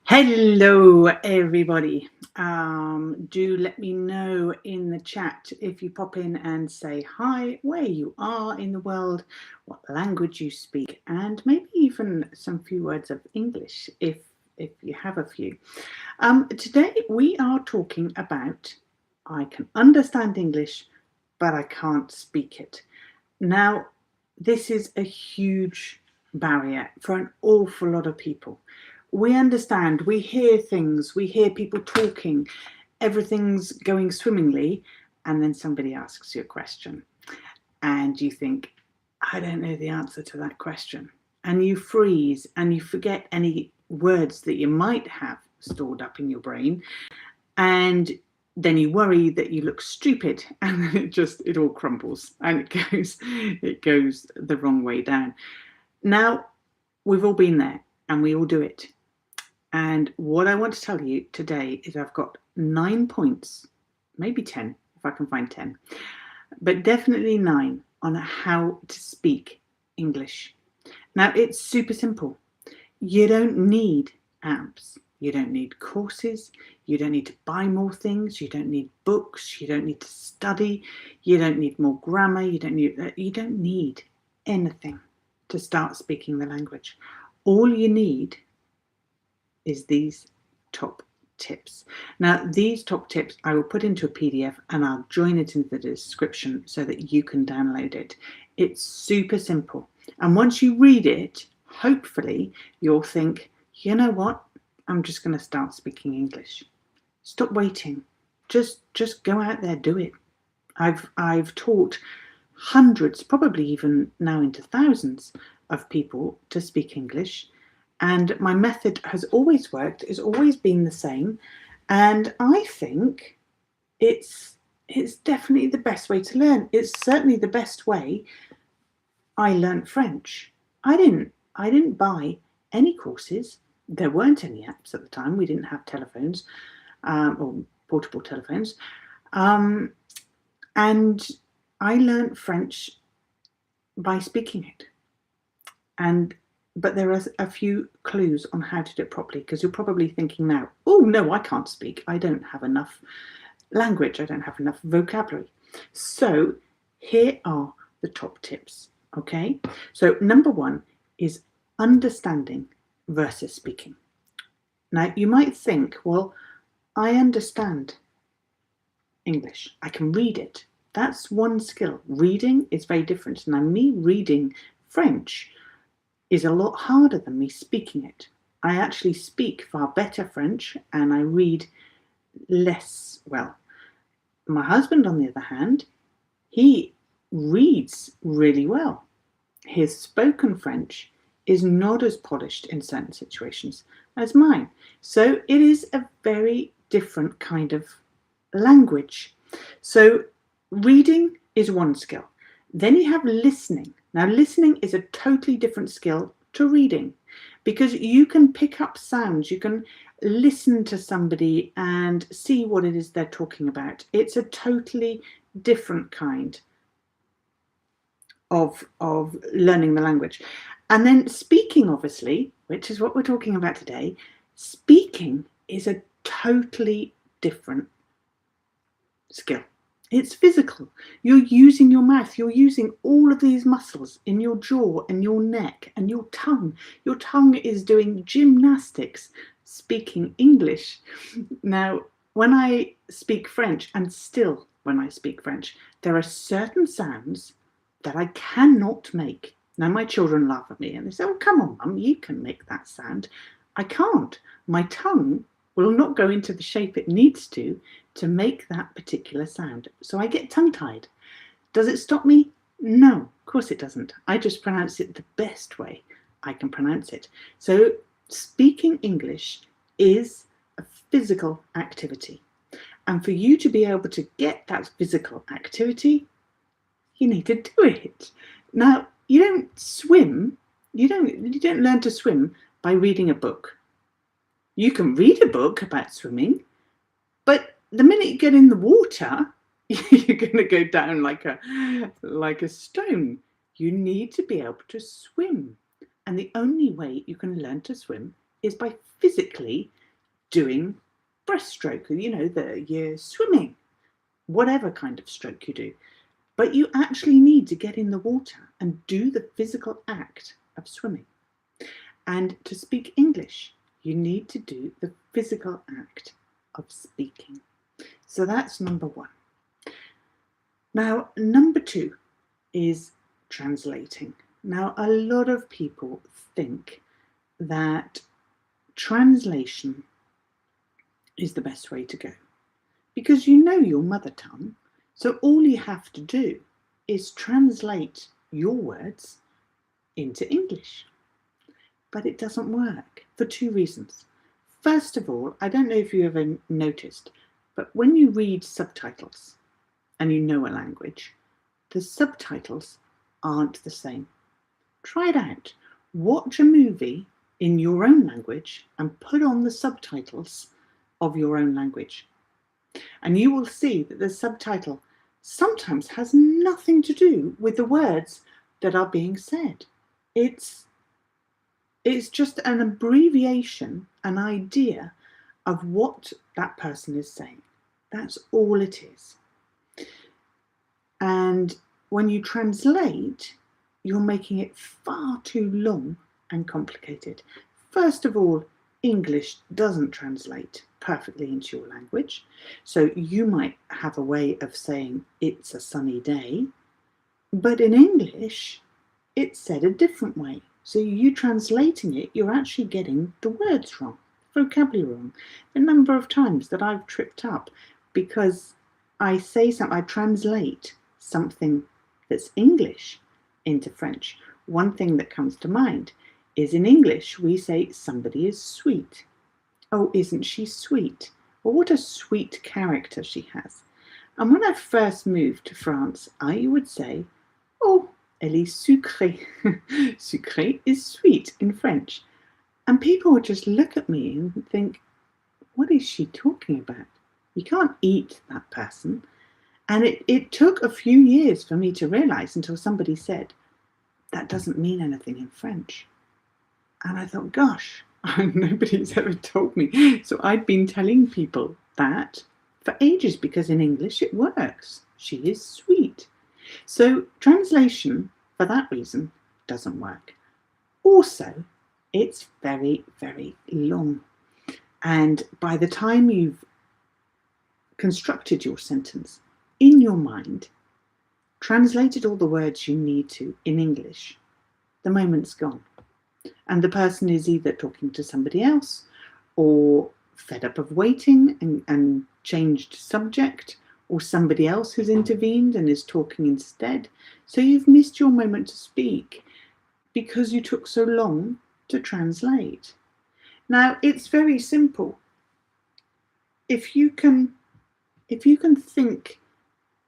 Hello, everybody. Do let me know in the chat if you pop in and say hi, where you are in the world, what language you speak, and maybe even some few words of English if you have a few. Today we are talking about I can understand English, but I can't speak it. Now, this is a huge barrier for an awful lot of people. We understand, we hear things, we hear people talking, everything's going swimmingly, and then somebody asks you a question and you think, I don't know the answer to that question. And you freeze and you forget any words that you might have stored up in your brain, and then you worry that you look stupid, and then it all crumbles and it goes the wrong way down. Now, we've all been there and we all do it. And what I want to tell you today is I've got 9 points, maybe 10, if I can find 10, but definitely 9 on how to speak English. Now, it's super simple. You don't need apps. You don't need courses. You don't need to buy more things. You don't need books. You don't need to study. You don't need more grammar. You don't need anything to start speaking the language. All you need is these top tips. Now, these top tips I will put into a PDF and I'll join it into the description so that you can download it. It's super simple. And once you read it, hopefully you'll think, you know what? I'm just going to start speaking English. Stop waiting. Just go out there, do it. I've taught hundreds, probably even now into thousands of people to speak English. And my method has always worked, it's always been the same. And I think it's definitely the best way to learn. It's certainly the best way I learned French. I didn't buy any courses. There weren't any apps at the time. We didn't have telephones or portable telephones. And I learned French by speaking it. But there are a few clues on how to do it properly, because you're probably thinking now, oh no, I can't speak. I don't have enough language. I don't have enough vocabulary. So here are the top tips, okay? So number 1 is understanding versus speaking. Now you might think, well, I understand English. I can read it. That's one skill. Reading is very different. Now me reading French is a lot harder than me speaking it. I actually speak far better French and I read less well. My husband, on the other hand, he reads really well. His spoken French is not as polished in certain situations as mine. So it is a very different kind of language. So reading is one skill. Then you have listening. Now, listening is a totally different skill to reading, because you can pick up sounds. You can listen to somebody and see what it is they're talking about. It's a totally different kind of learning the language. And then speaking, obviously, which is what we're talking about today, speaking is a totally different skill. It's physical. You're using your mouth. You're using all of these muscles in your jaw and your neck and your tongue. Your tongue is doing gymnastics speaking English. Now, when I speak French, and still when I speak French, there are certain sounds that I cannot make. Now, my children laugh at me and they say, oh, come on, Mum, you can make that sound. I can't. My tongue will not go into the shape it needs to make that particular sound. So I get tongue-tied. Does it stop me? No, of course it doesn't. I just pronounce it the best way I can pronounce it. So speaking English is a physical activity. And for you to be able to get that physical activity, you need to do it. Now, you don't swim. You don't learn to swim by reading a book. You can read a book about swimming, but the minute you get in the water, you're going to go down like a stone. You need to be able to swim. And the only way you can learn to swim is by physically doing breaststroke, you're swimming, whatever kind of stroke you do. But you actually need to get in the water and do the physical act of swimming. And to speak English, you need to do the physical act of speaking. So that's number one. Now, number two is translating. Now, a lot of people think that translation is the best way to go because you know your mother tongue. So all you have to do is translate your words into English. But it doesn't work for two reasons. First of all, I don't know if you ever noticed, but when you read subtitles and you know a language, the subtitles aren't the same. Try it out. Watch a movie in your own language and put on the subtitles of your own language. And you will see that the subtitle sometimes has nothing to do with the words that are being said. It's just an abbreviation, an idea of what that person is saying. That's all it is. And when you translate, you're making it far too long and complicated. First of all, English doesn't translate perfectly into your language. So you might have a way of saying it's a sunny day, but in English, it's said a different way. So you translating it, you're actually getting the words wrong, vocabulary wrong. The number of times that I've tripped up because I translate something that's English into French. One thing that comes to mind is in English, we say somebody is sweet. Oh, isn't she sweet? Well, what a sweet character she has. And when I first moved to France, I would say, oh, elle est sucrée. Sucrée is sweet in French. And people would just look at me and think, what is she talking about? You can't eat that person. And it took a few years for me to realize until somebody said, that doesn't mean anything in French. And I thought, gosh, nobody's ever told me. So I'd been telling people that for ages because in English it works. She is sweet. So translation, for that reason, doesn't work. Also, it's very, very long. And by the time you've constructed your sentence in your mind, translated all the words you need to in English, the moment's gone. And the person is either talking to somebody else or fed up of waiting and changed subject, or somebody else has intervened and is talking instead. So you've missed your moment to speak because you took so long to translate. Now, it's very simple. If you can think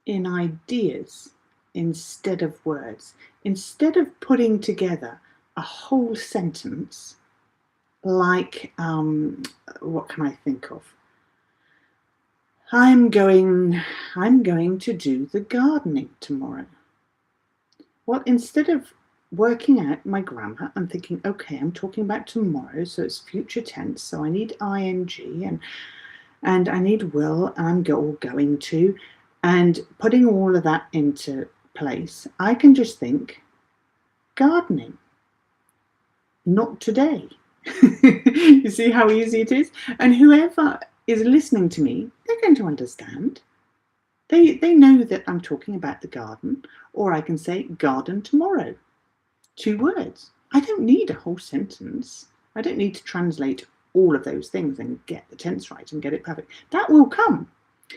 in ideas instead of words, instead of putting together a whole sentence like, what can I think of? I'm going to do the gardening tomorrow. Well, instead of working out my grammar and thinking, okay, I'm talking about tomorrow, so it's future tense, so I need ing and I need will, and I'm going to, and putting all of that into place, I can just think gardening. Not today. You see how easy it is? And whoever is listening to me, they're going to understand. They know that I'm talking about the garden, or I can say garden tomorrow. 2 words. I don't need a whole sentence. I don't need to translate all of those things and get the tense right and get it perfect. That will come.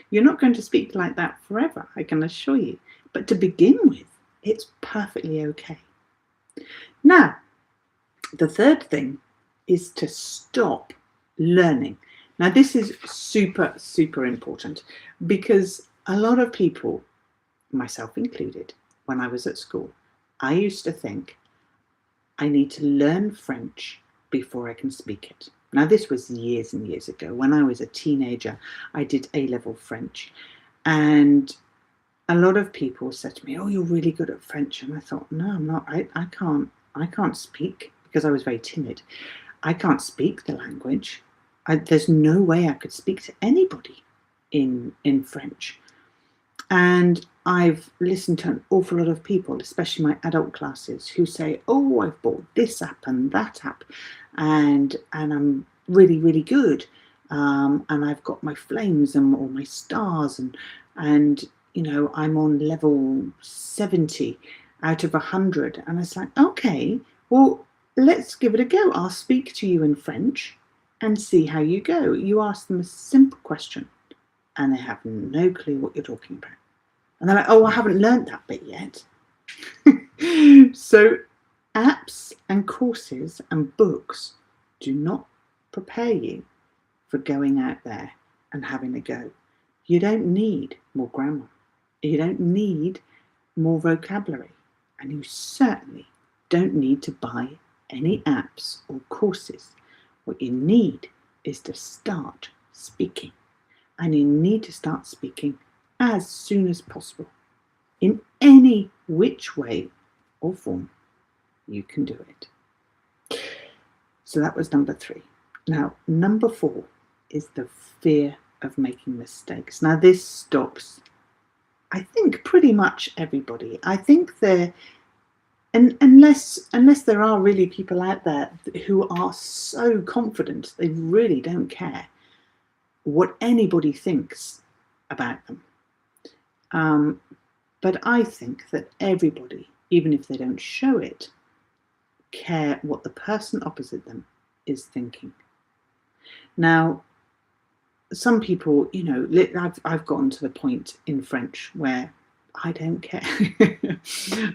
You're not going to speak like that forever, I can assure you. But to begin with, it's perfectly okay. Now, the third thing is to stop learning. Now, this is super, super important because a lot of people, myself included, when I was at school, I used to think I need to learn French before I can speak it. Now, this was years and years ago. When I was a teenager, I did A-level French. And a lot of people said to me, oh, you're really good at French. And I thought, no, I'm not. I can't speak because I was very timid. I can't speak the language. There's no way I could speak to anybody in French. And I've listened to an awful lot of people, especially my adult classes, who say, oh, I've bought this app and that app, and I'm really, really good. And I've got my flames and all my stars, and you know, I'm on level 70 out of 100. And it's like, okay, well, let's give it a go. I'll speak to you in French and see how you go. You ask them a simple question and they have no clue what you're talking about. And they're like, oh, I haven't learned that bit yet. So apps and courses and books do not prepare you for going out there and having a go. You don't need more grammar. You don't need more vocabulary. And you certainly don't need to buy any apps or courses. What you need is to start speaking. And you need to start speaking as soon as possible. In any which way or form you can do it. So that was number 3. Now, number 4 is the fear of making mistakes. Now, this stops, I think, pretty much everybody. I think unless there are really people out there who are so confident they really don't care what anybody thinks about them. But I think that everybody, even if they don't show it, care what the person opposite them is thinking. Now, some people, you know, I've gotten to the point in French where I don't care.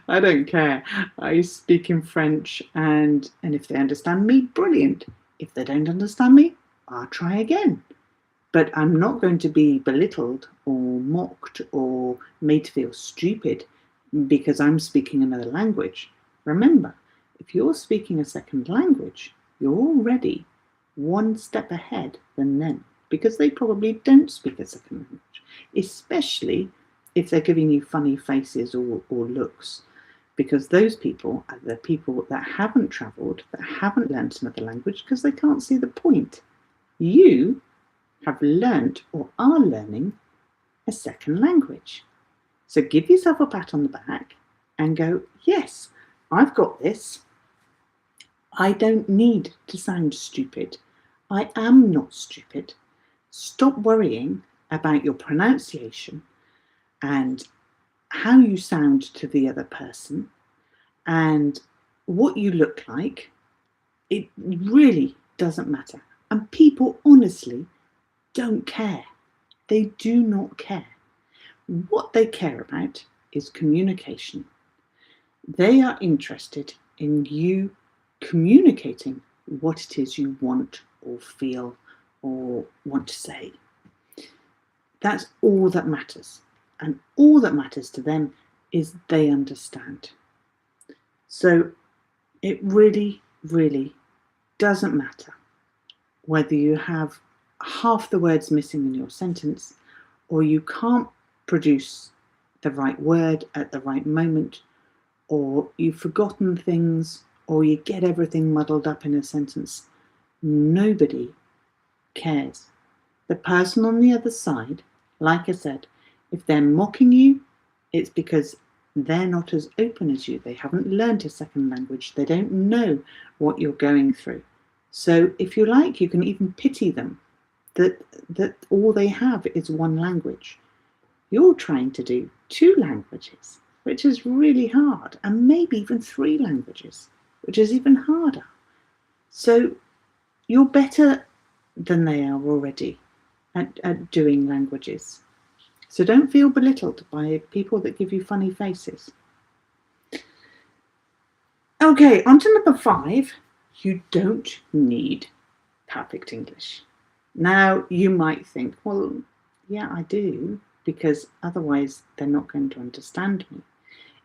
I don't care. I speak in French, and if they understand me, brilliant. If they don't understand me, I'll try again. But I'm not going to be belittled or mocked or made to feel stupid because I'm speaking another language. Remember, if you're speaking a second language, you're already one step ahead than them because they probably don't speak a second language, especially if they're giving you funny faces or looks, because those people are the people that haven't travelled, that haven't learnt another language because they can't see the point. You have learnt or are learning a second language. So give yourself a pat on the back and go, yes, I've got this. I don't need to sound stupid. I am not stupid. Stop worrying about your pronunciation and how you sound to the other person and what you look like. It really doesn't matter. And people honestly don't care. They do not care. What they care about is communication. They are interested in you communicating what it is you want or feel or want to say. That's all that matters. And all that matters to them is they understand. So it really, really doesn't matter whether you have half the words missing in your sentence or you can't produce the right word at the right moment, or you've forgotten things, or you get everything muddled up in a sentence. Nobody cares. The person on the other side, like I said, if they're mocking you, it's because they're not as open as you. They haven't learned a second language. They don't know what you're going through. So if you like, you can even pity them that all they have is one language. You're trying to do 2 languages, which is really hard, and maybe even 3 languages, which is even harder. So you're better than they are already at doing languages. So don't feel belittled by people that give you funny faces. Okay, on to number 5. You don't need perfect English. Now, you might think, well, yeah, I do, because otherwise they're not going to understand me.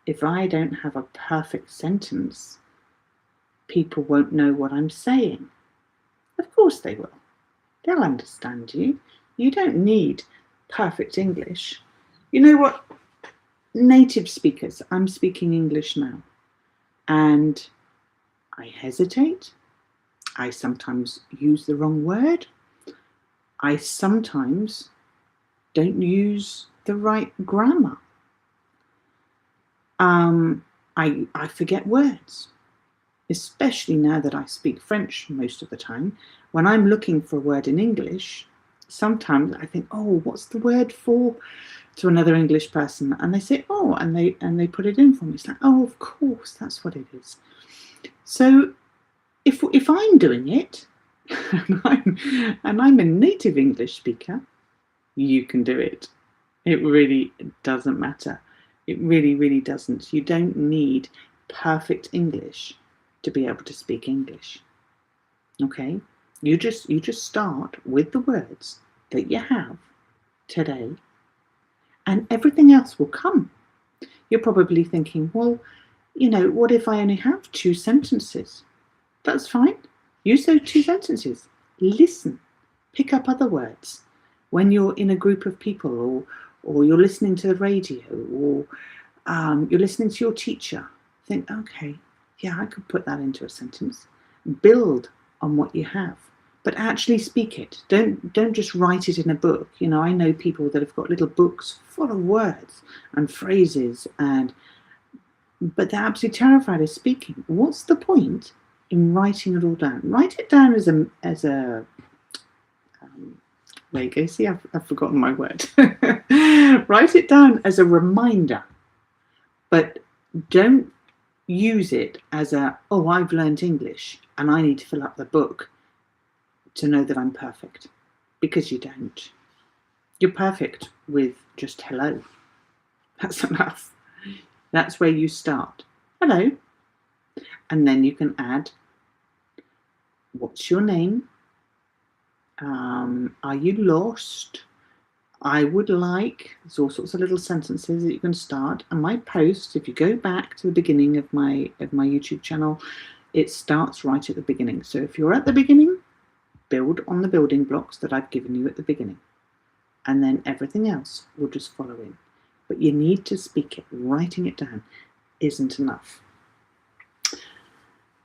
If I don't have a perfect sentence, people won't know what I'm saying. Of course they will. They'll understand you. You don't need perfect English. You know what? Native speakers, I'm speaking English now, and I hesitate. I sometimes use the wrong word. I sometimes don't use the right grammar. I forget words, especially now that I speak French most of the time. When I'm looking for a word in English, sometimes I think, oh, what's the word for, to another English person, and they say, oh, and they put it in for me. It's like, oh, of course, that's what it is. So if I'm doing it and I'm a native English speaker, you can do it. It really doesn't matter. It really, really doesn't. You don't need perfect English to be able to speak English. Okay? You just start with the words that you have today, and everything else will come. You're probably thinking, well, what if I only have 2 sentences? That's fine. Use those 2 sentences. Listen. Pick up other words. When you're in a group of people, or you're listening to the radio, or you're listening to your teacher, think, okay, yeah, I could put that into a sentence. Build on what you have, but actually speak it. Don't just write it in a book. I know people that have got little books full of words and phrases, but they're absolutely terrified of speaking. What's the point in writing it all down? Write it down as a there you go. See, I've forgotten my word. Write it down as a reminder, but don't use it as I've learned English and I need to fill up the book to know that I'm perfect, because you don't. You're perfect with just hello. That's enough. That's where you start. Hello. And then you can add, what's your name? Are you lost? I would like. There's all sorts of little sentences that you can start. And my post, if you go back to the beginning of my YouTube channel, it starts right at the beginning. So if you're at the beginning, build on the building blocks that I've given you at the beginning, and then everything else will just follow in. But you need to speak it. Writing it down isn't enough.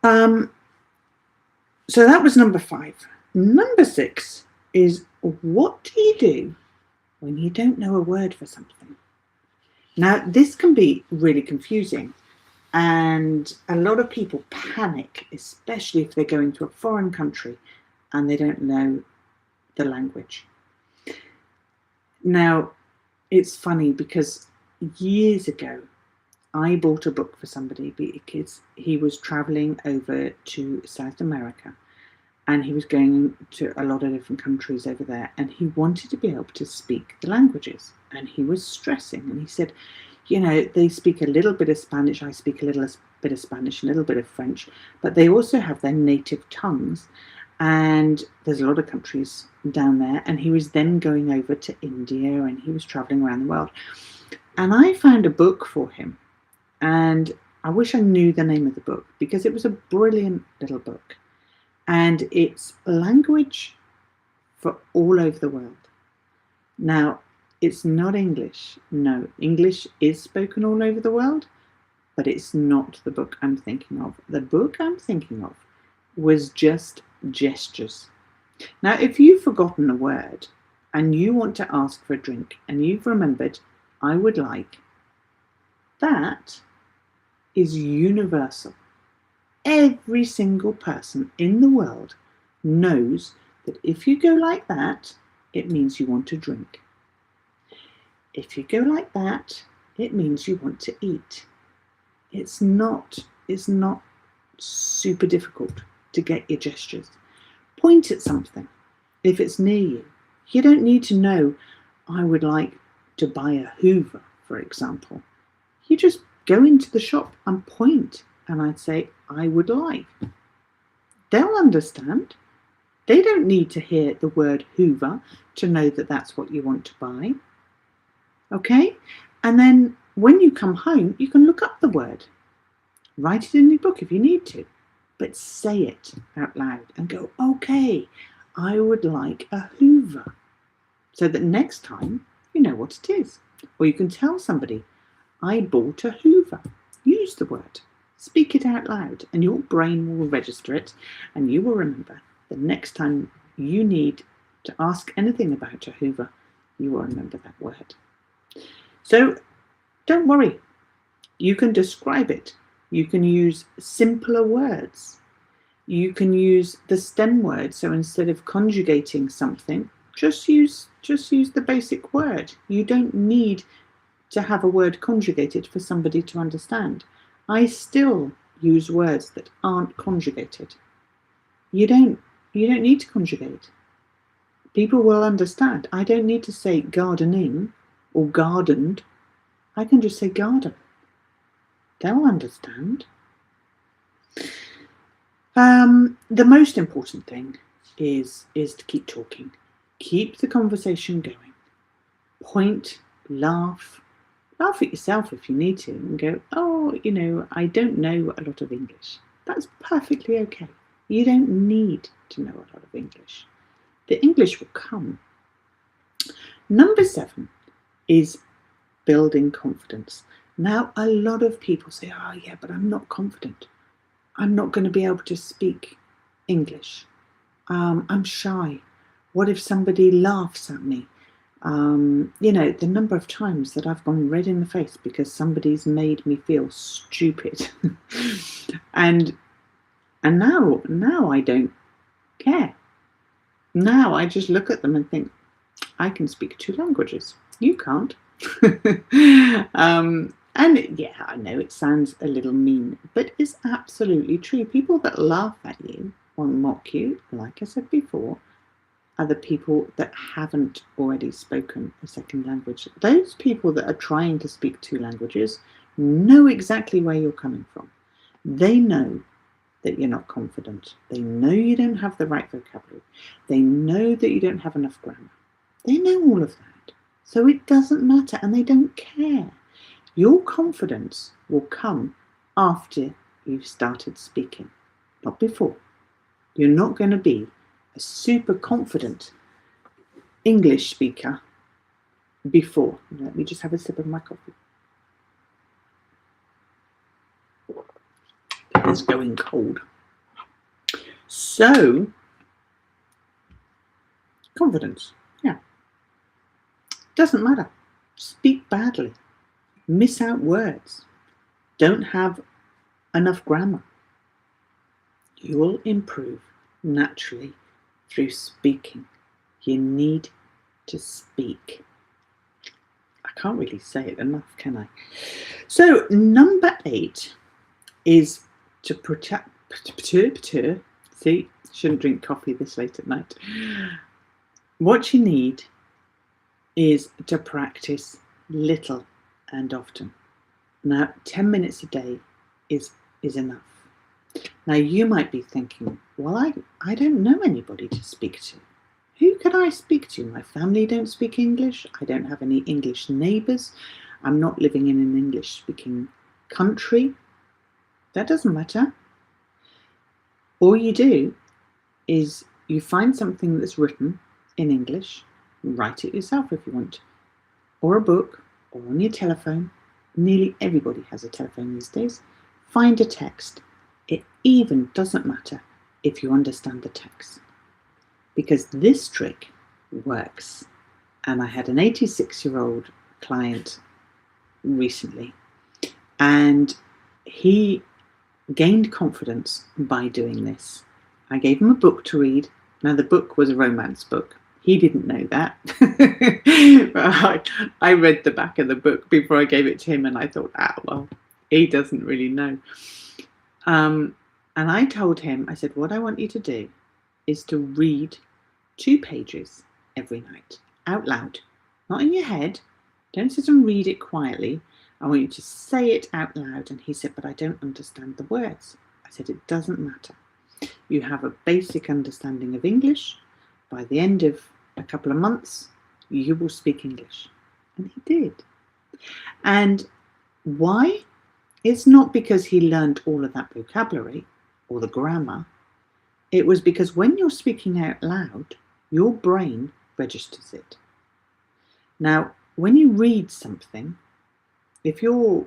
So that was number 5. Number 6 is, what do you do when you don't know a word for something? Now, this can be really confusing, and a lot of people panic, especially if they're going to a foreign country and they don't know the language. Now, it's funny because years ago, I bought a book for somebody because he was traveling over to South America, and he was going to a lot of different countries over there, and he wanted to be able to speak the languages, and he was stressing, and he said, they speak a little bit of Spanish, I speak a little bit of Spanish, a little bit of French, but they also have their native tongues, and there's a lot of countries down there, and he was then going over to India, and he was traveling around the world. And I found a book for him, and I wish I knew the name of the book, because it was a brilliant little book. And it's language for all over the world. Now, it's not English. No, English is spoken all over the world, but it's not the book I'm thinking of. The book I'm thinking of was just gestures. Now, if you've forgotten a word and you want to ask for a drink and you've remembered, I would like, that is universal. Every single person in the world knows that if you go like that, it means you want to drink. If you go like that, it means you want to eat. It's not super difficult to get your gestures. Point at something if it's near you. You don't need to know, I would like to buy a Hoover, for example. You just go into the shop and point, and I'd say, I would like. They'll understand. They don't need to hear the word Hoover to know that that's what you want to buy. Okay? And then when you come home, you can look up the word. Write it in your book if you need to. But say it out loud and go, okay, I would like a Hoover. So that next time you know what it is. Or you can tell somebody, I bought a Hoover. Use the word. Speak it out loud and your brain will register it, and you will remember the next time you need to ask anything about a Hoover, you will remember that word. So don't worry. You can describe it. You can use simpler words. You can use the stem word. So instead of conjugating something, just use the basic word. You don't need to have a word conjugated for somebody to understand. I still use words that aren't conjugated. You don't need to conjugate. People will understand. I don't need to say gardening or gardened. I can just say garden. They'll understand. The most important thing is to keep talking. Keep the conversation going. Point, laugh at yourself if you need to, and go, oh, I don't know a lot of English. That's perfectly okay. You don't need to know a lot of English. The English will come. Number 7 is building confidence. Now, a lot of people say, oh yeah, but I'm not confident. I'm not going to be able to speak English. I'm shy. What if somebody laughs at me? The number of times that I've gone red in the face because somebody's made me feel stupid. and now I don't care. Now I just look at them and think, I can speak 2 languages. You can't. And yeah, I know it sounds a little mean, but it's absolutely true. People that laugh at you or mock you, like I said before, are the people that haven't already spoken a second language. Those people that are trying to speak 2 languages know exactly where you're coming from. They know that you're not confident. They know you don't have the right vocabulary. They know that you don't have enough grammar. They know all of that. So it doesn't matter, and they don't care. Your confidence will come after you've started speaking, not before. You're not going to be a super confident English speaker before. Let me just have a sip of my coffee. It's going cold. So, confidence, yeah. Doesn't matter. Speak badly. Miss out words. Don't have enough grammar. You will improve naturally through speaking. You need to speak. I can't really say it enough, can I? So number 8 is to protect. See, shouldn't drink coffee this late at night. What you need is to practice little and often. Now, 10 minutes a day is enough. Now, you might be thinking, well, I don't know anybody to speak to. Who can I speak to? My family don't speak English. I don't have any English neighbours. I'm not living in an English-speaking country. That doesn't matter. All you do is you find something that's written in English, write it yourself if you want, or a book, or on your telephone. Nearly everybody has a telephone these days. Find a text. It even doesn't matter if you understand the text, because this trick works. And I had an 86-year-old client recently, and he gained confidence by doing this. I gave him a book to read. Now, the book was a romance book. He didn't know that. I read the back of the book before I gave it to him, and I thought, well, he doesn't really know. And I told him, I said, what I want you to do is to read 2 pages every night, out loud, not in your head. Don't sit and read it quietly. I want you to say it out loud. And he said, but I don't understand the words. I said, it doesn't matter. You have a basic understanding of English. By the end of a couple of months, you will speak English. And he did. And why? It's not because he learned all of that vocabulary or the grammar. It was because when you're speaking out loud, your brain registers it. Now, when you read something, if you're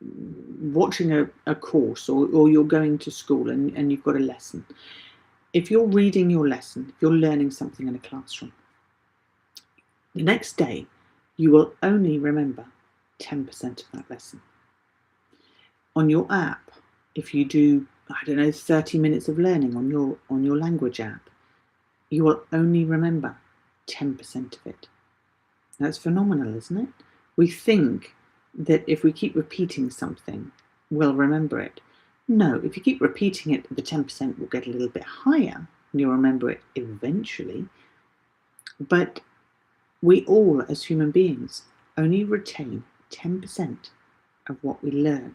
watching a course, or you're going to school and you've got a lesson. If you're reading your lesson, if you're learning something in a classroom, the next day you will only remember 10% of that lesson. On your app, if you do, I don't know, 30 minutes of learning on your language app, you will only remember 10% of it. That's phenomenal, isn't it? We think that if we keep repeating something, we'll remember it. No, if you keep repeating it, the 10% will get a little bit higher and you'll remember it eventually. But we all, as human beings, only retain 10% of what we learn.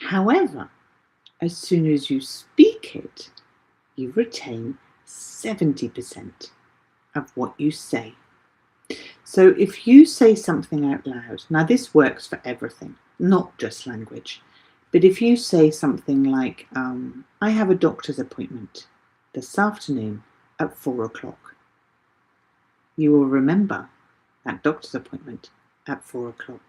However, as soon as you speak it, you retain 70% of what you say. So if you say something out loud, now this works for everything, not just language, but if you say something like, I have a doctor's appointment this afternoon at 4 o'clock, you will remember that doctor's appointment at 4 o'clock.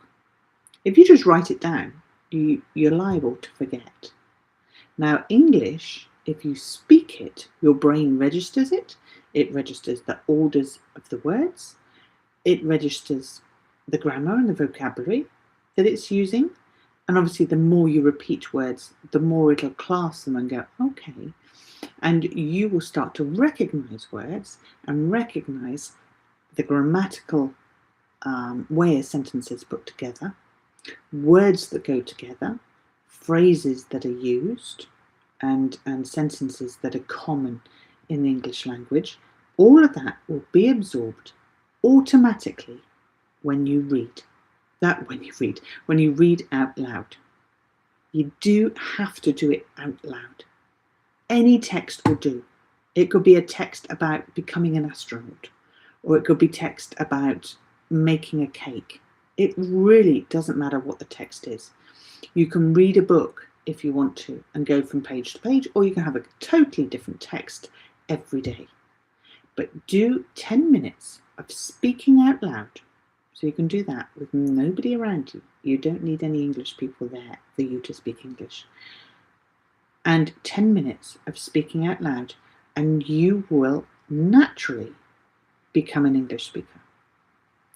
If you just write it down, you're liable to forget. Now, English, if you speak it, your brain registers it. It registers the orders of the words. It registers the grammar and the vocabulary that it's using. And obviously, the more you repeat words, the more it'll class them and go, okay. And you will start to recognize words and recognize the grammatical way a sentence is put together, words that go together, phrases that are used, and sentences that are common in the English language. All of that will be absorbed automatically when you read. When you read out loud. You do have to do it out loud. Any text will do. It could be a text about becoming an astronaut, or it could be text about making a cake. It really doesn't matter what the text is. You can read a book if you want to and go from page to page, or you can have a totally different text every day. But do 10 minutes of speaking out loud. So you can do that with nobody around you. You don't need any English people there for you to speak English. And 10 minutes of speaking out loud, and you will naturally become an English speaker.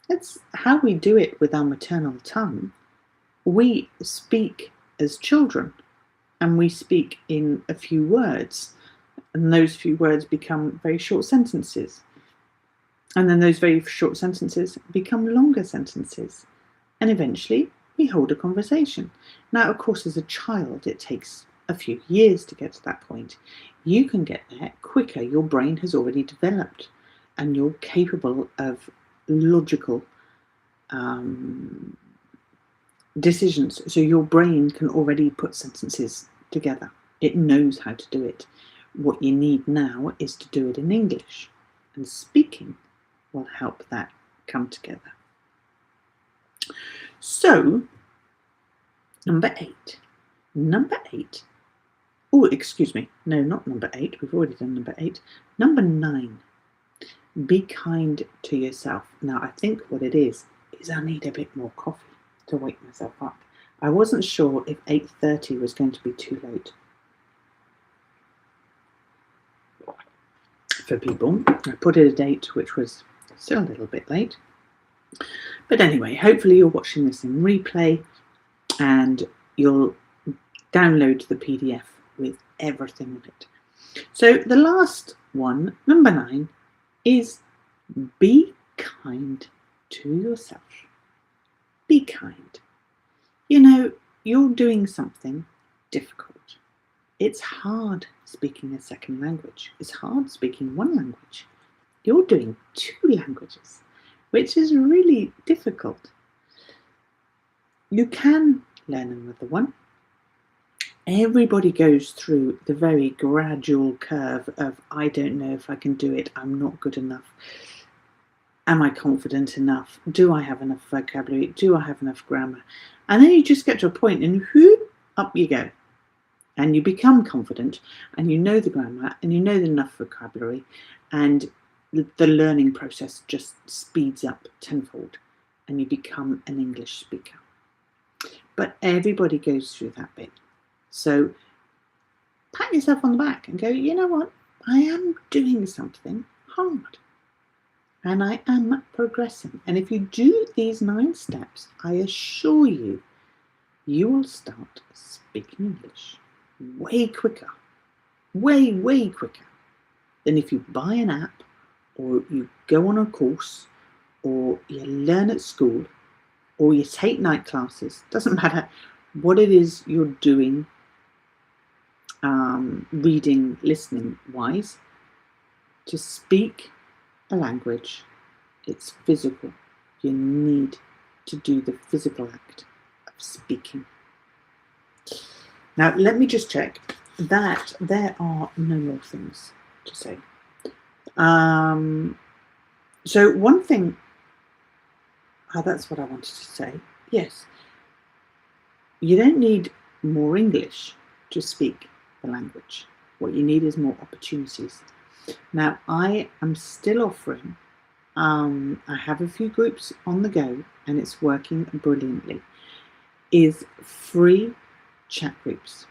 That's how we do it with our maternal tongue. We speak as children, and we speak in a few words, and those few words become very short sentences. And then those very short sentences become longer sentences. And eventually we hold a conversation. Now, of course, as a child, it takes a few years to get to that point. You can get there quicker. Your brain has already developed and you're capable of logical decisions. So your brain can already put sentences together. It knows how to do it. What you need now is to do it in English, and speaking will help that come together. So, number 8. Oh, excuse me. No, not number 8. We've already done number 8. Number 9. Be kind to yourself. Now, I think what it is I need a bit more coffee to wake myself up. I wasn't sure if 8:30 was going to be too late for people. I put in a date which was still a little bit late. But anyway, hopefully you're watching this in replay and you'll download the PDF with everything on it. So the last one, number 9, is be kind to yourself. Be kind. You know, you're doing something difficult. It's hard speaking a second language. It's hard speaking one language. You're doing 2 languages, which is really difficult. You can learn another one. Everybody goes through the very gradual curve of, I don't know if I can do it, I'm not good enough. Am I confident enough? Do I have enough vocabulary? Do I have enough grammar? And then you just get to a point and whoop, up you go. And you become confident and you know the grammar and you know enough vocabulary, and the learning process just speeds up tenfold and you become an English speaker. But everybody goes through that bit. So pat yourself on the back and go, you know what? I am doing something hard. And I am progressing. And if you do these 9 steps, I assure you, you will start speaking English way quicker, way quicker than if you buy an app or you go on a course or you learn at school or you take night classes. Doesn't matter what it is you're doing, reading, listening wise, to speak a language, it's physical. You need to do the physical act of speaking. Now, let me just check that there are no more things to say. So one thing, that's what I wanted to say. Yes, you don't need more English to speak the language. What you need is more opportunities. Now, I am still offering, I have a few groups on the go and it's working brilliantly, is free chat groups.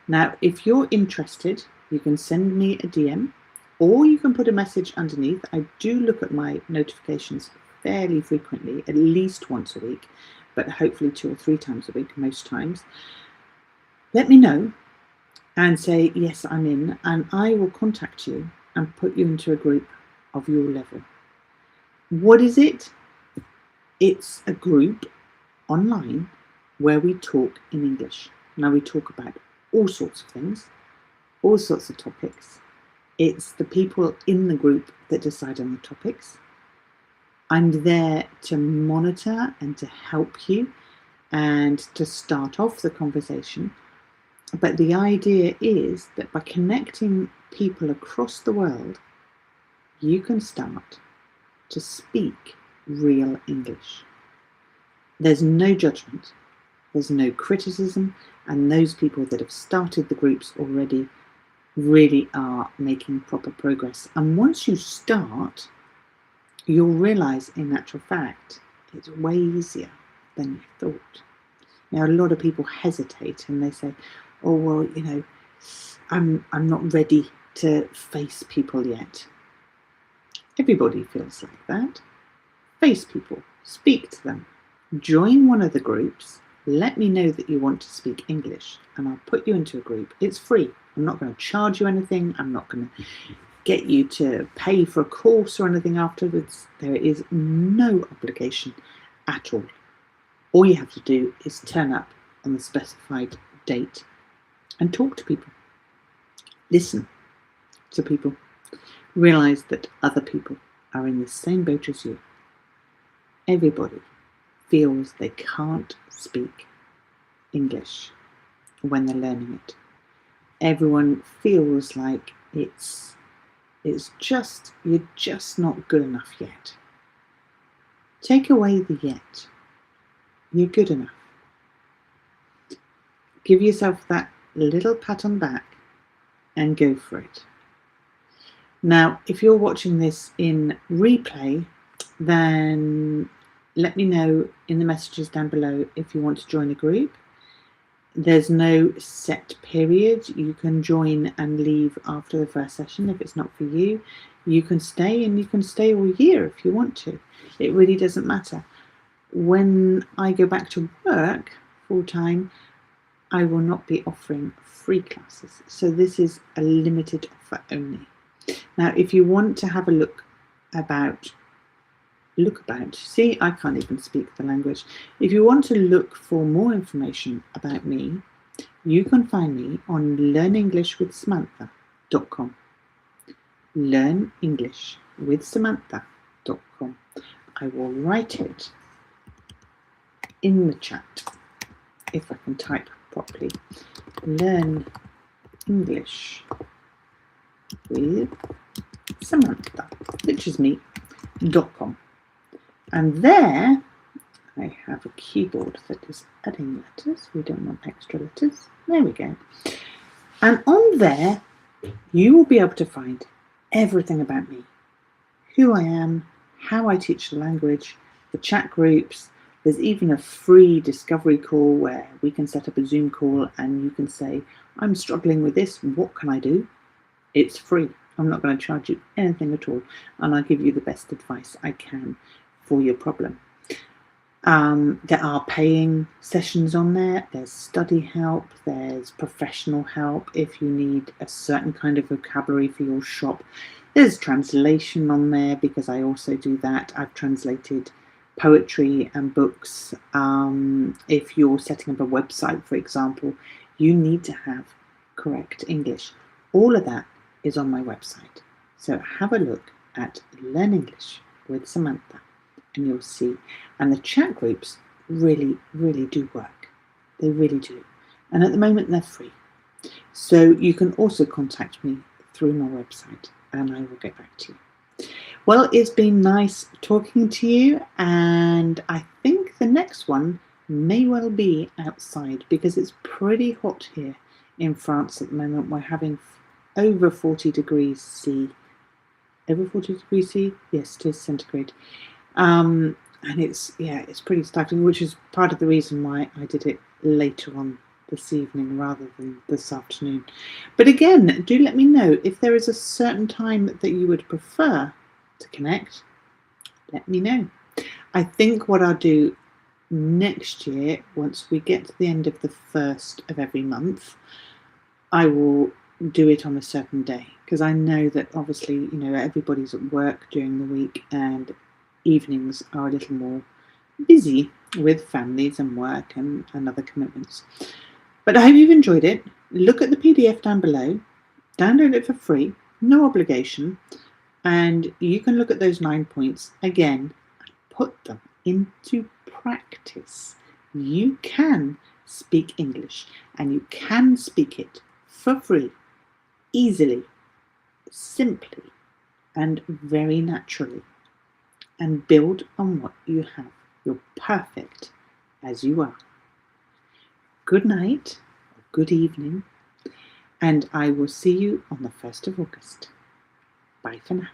Now, if you're interested, you can send me a DM or you can put a message underneath. I do look at my notifications fairly frequently, at least once a week, but hopefully 2 or 3 times a week, most times. Let me know and say, yes, I'm in, and I will contact you and put you into a group of your level. What is it? It's a group online where we talk in English. Now, we talk about all sorts of things, all sorts of topics. It's the people in the group that decide on the topics. I'm there to monitor and to help you and to start off the conversation. But the idea is that by connecting people across the world, you can start to speak real English. There's no judgment, there's no criticism, and those people that have started the groups already really are making proper progress. And once you start, you'll realise in actual fact it's way easier than you thought. Now, a lot of people hesitate and they say, oh, well, you know, I'm not ready to face people yet. Everybody feels like that. Face people, speak to them, join one of the groups, let me know that you want to speak English and I'll put you into a group. It's free. I'm not going to charge you anything. I'm not going to get you to pay for a course or anything afterwards. There is no obligation at all. All you have to do is turn up on the specified date and talk to people. Listen to people. Realise that other people are in the same boat as you. Everybody feels they can't speak English when they're learning it. Everyone feels like it's just, you're just not good enough yet. Take away the yet. You're good enough. Give yourself that little pat on the back and go for it. Now, if you're watching this in replay, then let me know in the messages down below if you want to join a group. There's no set period. You can join and leave after the first session if it's not for you. You can stay and you can stay all year if you want to. It really doesn't matter. When I go back to work full time, I will not be offering free classes. So this is a limited offer only. Now, if you want to have a look about, see, I can't even speak the language. If you want to look for more information about me, you can find me on learnenglishwithsamantha.com. learnenglishwithsamantha.com. I will write it in the chat if I can type properly. Learn English with Samantha, which is me.com. And there I have a keyboard that is adding letters. We don't want extra letters. There we go. And on there, you will be able to find everything about me, who I am, how I teach the language, the chat groups, There's even a free discovery call where we can set up a Zoom call and you can say, I'm struggling with this, what can I do? It's free. I'm not going to charge you anything at all, and I'll give you the best advice I can for your problem. There are paying sessions on there. There's study help. There's professional help if you need a certain kind of vocabulary for your shop. There's translation on there because I also do that. I've translated poetry and books. If you're setting up a website, for example, you need to have correct English. All of that is on my website. So have a look at Learn English with Samantha and you'll see. And the chat groups really, really do work. They really do. And at the moment, they're free. So you can also contact me through my website and I will get back to you. Well, it's been nice talking to you. And I think the next one may well be outside because it's pretty hot here in France at the moment. We're having over 40 degrees C. Over 40 degrees C? Yes, it is centigrade. And it's pretty stifling, which is part of the reason why I did it later on this evening rather than this afternoon. But again, do let me know if there is a certain time that you would prefer to connect. Let me know. I think what I'll do next year, once we get to the end of the first of every month, I will do it on a certain day because I know that obviously, everybody's at work during the week and evenings are a little more busy with families and work and other commitments. But I hope you've enjoyed it. Look at the PDF down below. Download it for free, no obligation. And you can look at those 9 points again and put them into practice. You can speak English and you can speak it for free, easily, simply, and very naturally. And build on what you have. You're perfect as you are. Good night, or good evening, and I will see you on the 1st of August. Bye for now.